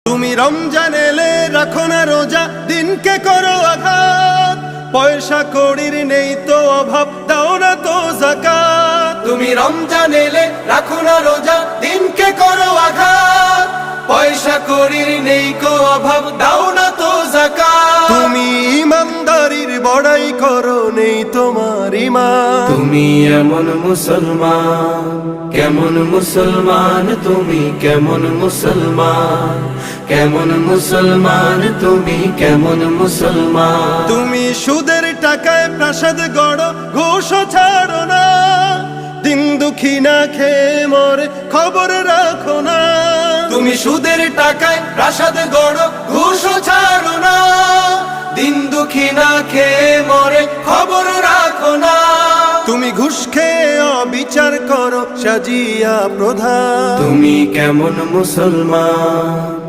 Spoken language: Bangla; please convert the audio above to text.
তুমি রমজান এলে রাখো না রোজা, দিনকে করো আঘাত। পয়সা কড়ির নেই তো অভাব, দাও না তো যাকাত। তুমি রমজান এলে রাখো না রোজা, দিনকে করো আঘাত। পয়সা কড়ির নেই কো অভাব, দাও না তো যাকাত। তুমি ইমানদারির বড়াই করো, নেই তোমার ঈমান। তুমি এমন মুসলমান, কেমন মুসলমান তুমি, কেমন মুসলমান, কেমন মুসলমান তুমি, কেমন মুসলমান। তুমি সুদের টাকায় প্রাসাদ গড়ো, ঘুষও ছাড়ো না। দিন দুঃখী না খেয়ে মরে, খবর রাখো না। তুমি সুদের টাকায় প্রাসাদ গড়ো, ঘুষও ছাড়ো না। দিন দুঃখী না খেয়ে মরে, খবর রাখো না। তুমি ঘুষ খেয়ে অবিচার করো, সাজিয়া প্রধান। তুমি কেমন মুসলমান,